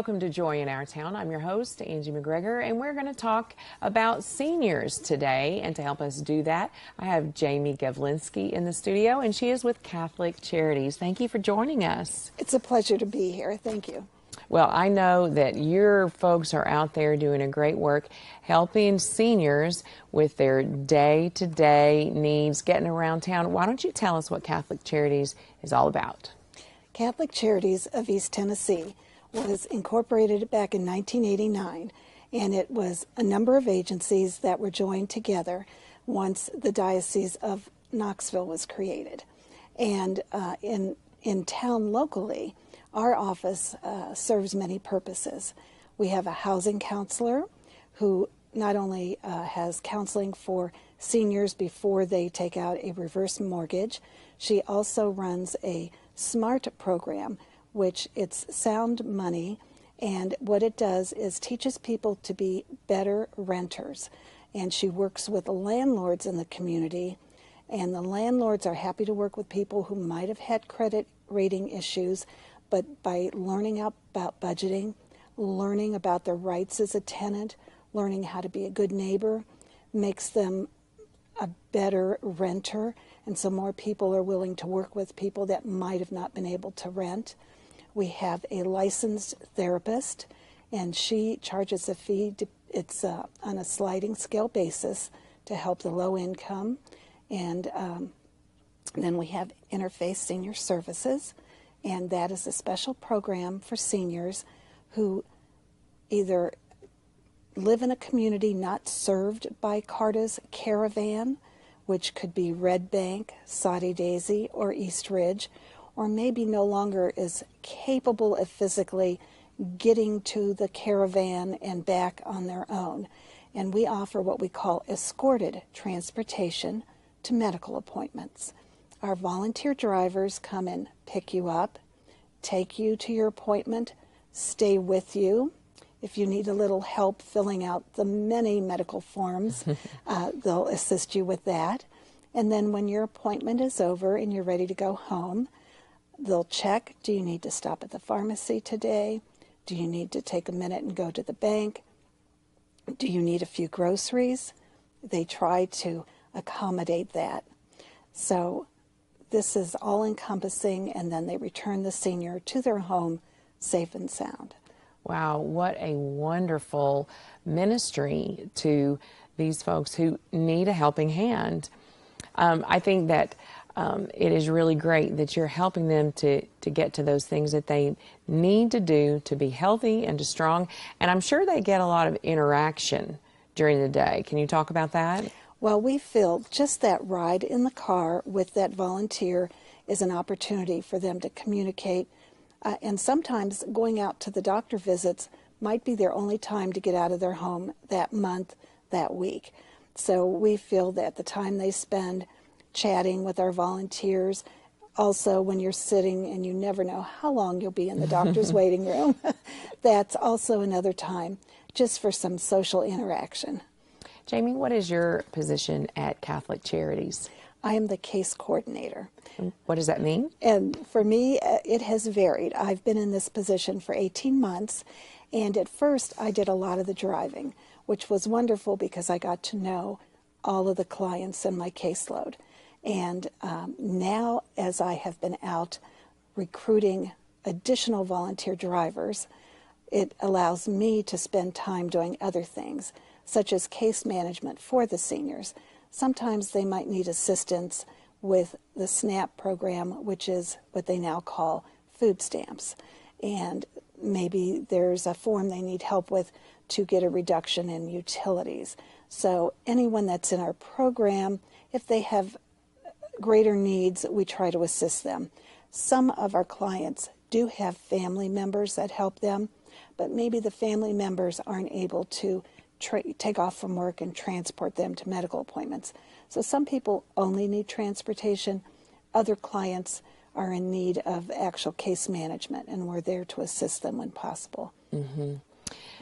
Welcome to Joy in Our Town. I'm your host, Angie McGregor, and we're going to talk about seniors today. And to help us do that, I have Jamie Gavlenski in the studio, and she is with Catholic Charities. Thank you for joining us. It's a pleasure to be here. Thank you. Well, I know that your folks are out there doing a great work helping seniors with their day-to-day needs, getting around town. Why don't you tell us what Catholic Charities is all about? Catholic Charities of East Tennessee was incorporated back in 1989, and it was a number of agencies that were joined together once the Diocese of Knoxville was created. And in town locally, our office serves many purposes. We have a housing counselor who not only has counseling for seniors before they take out a reverse mortgage, she also runs a SMART program, which it's sound money, and what it does is teaches people to be better renters. And she works with the landlords in the community, and the landlords are happy to work with people who might have had credit rating issues, but by learning about budgeting, learning about their rights as a tenant, learning how to be a good neighbor, makes them a better renter, and so more people are willing to work with people that might have not been able to rent. We have a licensed therapist, and she charges a fee. It's on a sliding scale basis to help the low income. And then we have Interfaith Senior Services, and that is a special program for seniors who either live in a community not served by CARTA's Caravan, which could be Red Bank, Soddy Daisy, or East Ridge, or maybe no longer is capable of physically getting to the caravan and back on their own. And we offer what we call escorted transportation to medical appointments. Our volunteer drivers come and pick you up, take you to your appointment, stay with you. If you need a little help filling out the many medical forms, they'll assist you with that. And then when your appointment is over and you're ready to go home, they'll check, do you need to stop at the pharmacy today? Do you need to take a minute and go to the bank? Do you need a few groceries? They try to accommodate that. So this is all encompassing, and then they return the senior to their home safe and sound. Wow, what a wonderful ministry to these folks who need a helping hand. I think that it is really great that you're helping them to get to those things that they need to do to be healthy and to strong. And I'm sure they get a lot of interaction during the day. Can you talk about that? Well, we feel just that ride in the car with that volunteer is an opportunity for them to communicate. And sometimes going out to the doctor visits might be their only time to get out of their home that month, that week. So we feel that the time they spend chatting with our volunteers, also when you're sitting and you never know how long you'll be in the doctor's waiting room, that's also another time just for some social interaction. Jamie, what is your position at Catholic Charities? I am the case coordinator. What does that mean? And for me, it has varied. I've been in this position for 18 months, and at first I did a lot of the driving, which was wonderful because I got to know all of the clients in my caseload. And now, as I have been out recruiting additional volunteer drivers, it allows me to spend time doing other things, such as case management for the seniors. Sometimes they might need assistance with the SNAP program, which is what they now call food stamps. And maybe there's a form they need help with to get a reduction in utilities. So anyone that's in our program, if they have greater needs, we try to assist them. Some of our clients do have family members that help them, but maybe the family members aren't able to take off from work and transport them to medical appointments. So some people only need transportation. Other clients are in need of actual case management, and we're there to assist them when possible. Mm-hmm.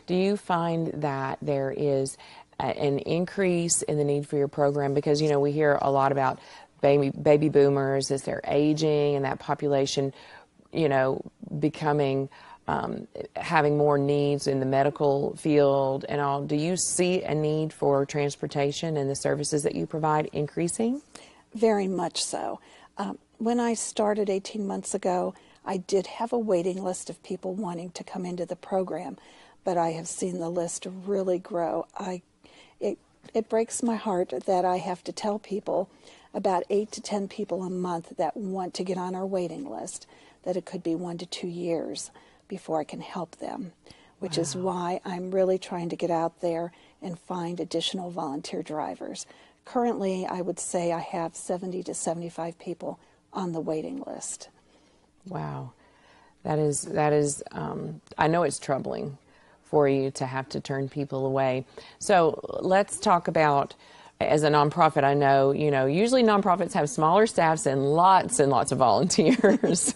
Do you find that there is an increase in the need for your program? Because, you know, we hear a lot about baby boomers as they're aging and that population, you know, becoming having more needs in the medical field and all. Do you see a need for transportation and the services that you provide increasing? Very much so. When I started 18 months ago, I did have a waiting list of people wanting to come into the program, but I have seen the list really grow. It breaks my heart that I have to tell people, about 8 to 10 people a month that want to get on our waiting list, that it could be 1 to 2 years before I can help them, which is why I'm really trying to get out there and find additional volunteer drivers. Currently, I would say I have 70 to 75 people on the waiting list. Wow. That is, I know it's troubling for you to have to turn people away. So let's talk about, as a nonprofit, I know, usually nonprofits have smaller staffs and lots of volunteers.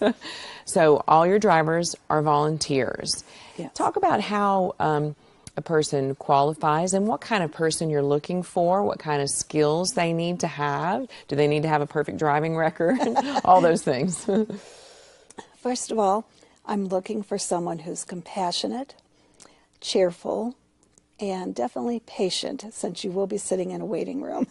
So all your drivers are volunteers. Yes. Talk about how a person qualifies and what kind of person you're looking for, what kind of skills they need to have. Do they need to have a perfect driving record? All those things. First of all, I'm looking for someone who's compassionate, cheerful, and definitely patient, since you will be sitting in a waiting room.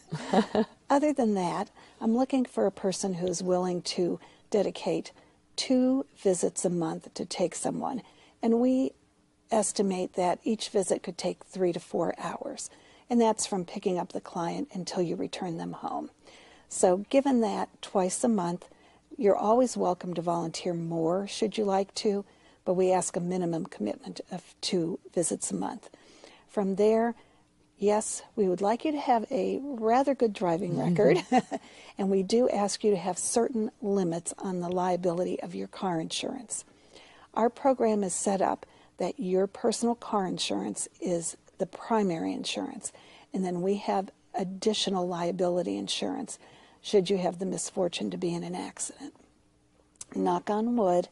Other than that, I'm looking for a person who's willing to dedicate 2 visits a month to take someone. And we estimate that each visit could take 3 to 4 hours. And that's from picking up the client until you return them home. So given that, twice a month, you're always welcome to volunteer more should you like to, but we ask a minimum commitment of 2 visits a month. From there, yes, we would like you to have a rather good driving record, and we do ask you to have certain limits on the liability of your car insurance. Our program is set up that your personal car insurance is the primary insurance, and then we have additional liability insurance should you have the misfortune to be in an accident. Knock on wood,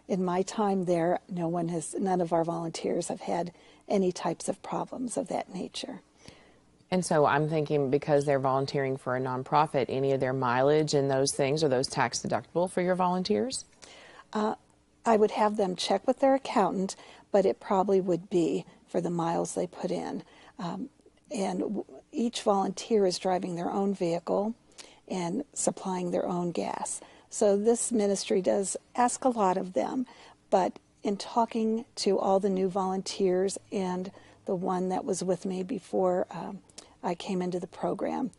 in my time there, none of our volunteers have had any types of problems of that nature. And so I'm thinking, because they're volunteering for a nonprofit, any of their mileage and those things, are those tax deductible for your volunteers? I would have them check with their accountant, but it probably would be for the miles they put in. And each volunteer is driving their own vehicle and supplying their own gas. So this ministry does ask a lot of them, but in talking to all the new volunteers and the one that was with me before I came into the program,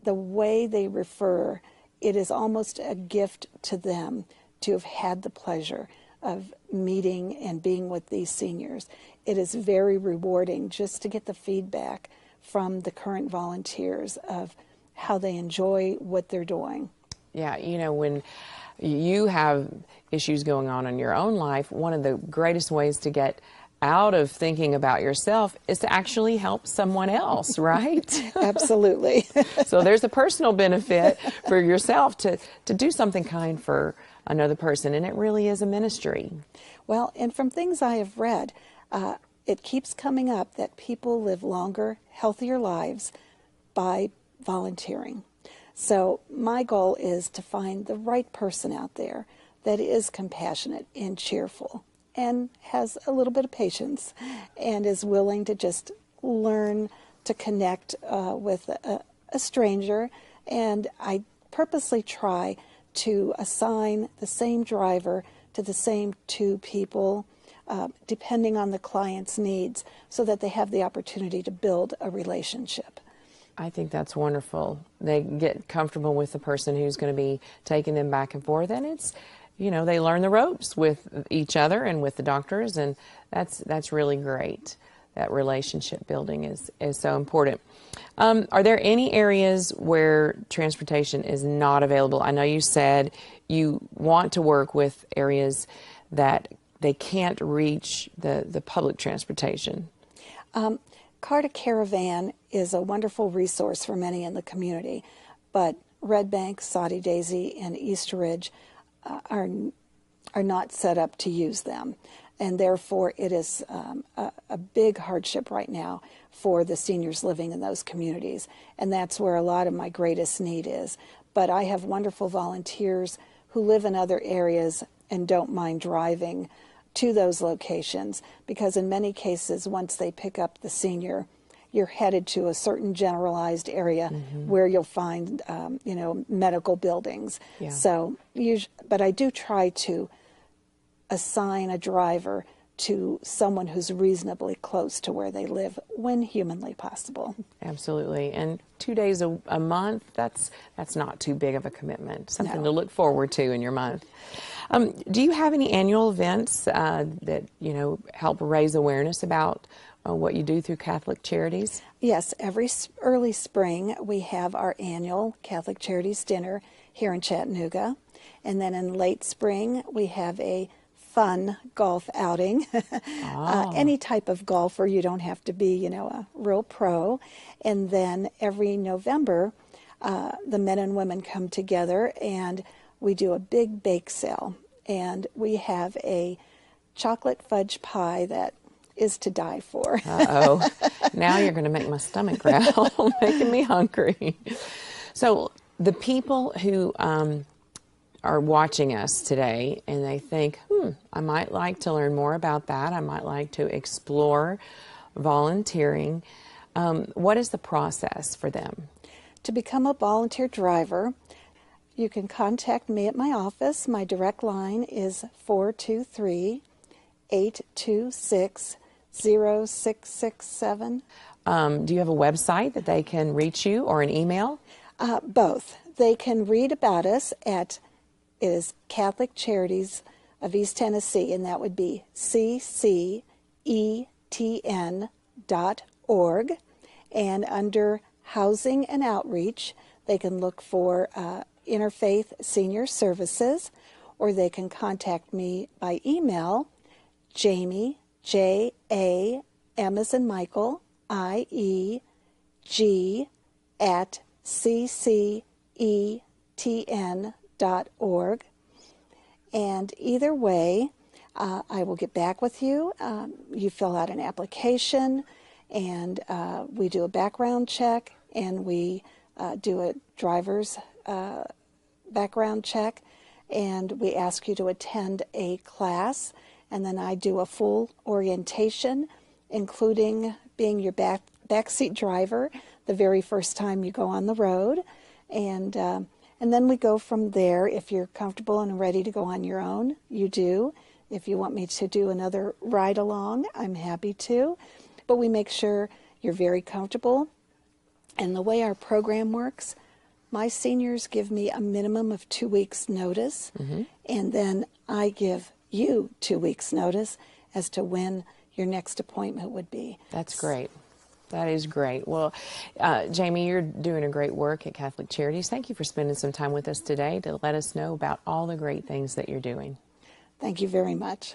the way they refer, it is almost a gift to them to have had the pleasure of meeting and being with these seniors. It is very rewarding just to get the feedback from the current volunteers of how they enjoy what they're doing. Yeah, when you have issues going on in your own life, one of the greatest ways to get out of thinking about yourself is to actually help someone else, right? Absolutely. So there's a personal benefit for yourself to do something kind for another person, and it really is a ministry. Well, and from things I have read, it keeps coming up that people live longer, healthier lives by volunteering. So my goal is to find the right person out there that is compassionate and cheerful and has a little bit of patience and is willing to just learn to connect with a stranger. And I purposely try to assign the same driver to the same 2 people, depending on the client's needs, so that they have the opportunity to build a relationship. I think that's wonderful. They get comfortable with the person who's going to be taking them back and forth, and it's, they learn the ropes with each other and with the doctors, and that's really great. That relationship building is so important. Are there any areas where transportation is not available? I know you said you want to work with areas that they can't reach the public transportation. Car to Caravan is a wonderful resource for many in the community, but Red Bank, Soddy Daisy, and East Ridge are not set up to use them. And therefore, it is a big hardship right now for the seniors living in those communities. And that's where a lot of my greatest need is. But I have wonderful volunteers who live in other areas and don't mind driving to those locations, because in many cases, once they pick up the senior, you're headed to a certain generalized area where you'll find, medical buildings. Yeah. So, but I do try to assign a driver to someone who's reasonably close to where they live when humanly possible. Absolutely. And 2 days a month, that's not too big of a commitment, something No. to look forward to in your month. Do you have any annual events that, help raise awareness about what you do through Catholic Charities? Yes, every early spring we have our annual Catholic Charities dinner here in Chattanooga. And then in late spring we have a fun golf outing. Any type of golfer, you don't have to be, a real pro. And then every November, the men and women come together and we do a big bake sale. And we have a chocolate fudge pie that is to die for. Uh-oh. Now you're going to make my stomach growl, making me hungry. So the people who are watching us today and they think, I might like to learn more about that. I might like to explore volunteering. What is the process for them? To become a volunteer driver, you can contact me at my office. My direct line is 423-826-0667. Do you have a website that they can reach you, or an email? Both. They can read about us at, it is Catholic Charities of East Tennessee, and that would be CCETN.org. And under Housing and Outreach, they can look for Interfaith Senior Services, or they can contact me by email, Jamie, J-A, M as in Michael, I-E-G, at CCETN.org. And either way, I will get back with you. You fill out an application, and we do a background check, and we do a driver's background check, and we ask you to attend a class, and then I do a full orientation, including being your backseat driver the very first time you go on the road, and then we go from there. If you're comfortable and ready to go on your own, you do. If you want me to do another ride along, I'm happy to, but we make sure you're very comfortable. And the way our program works, my seniors give me a minimum of 2 weeks' notice, and then I give you 2 weeks' notice as to when your next appointment would be. That's great. That is great. Well, Jamie, you're doing a great work at Catholic Charities. Thank you for spending some time with us today to let us know about all the great things that you're doing. Thank you very much.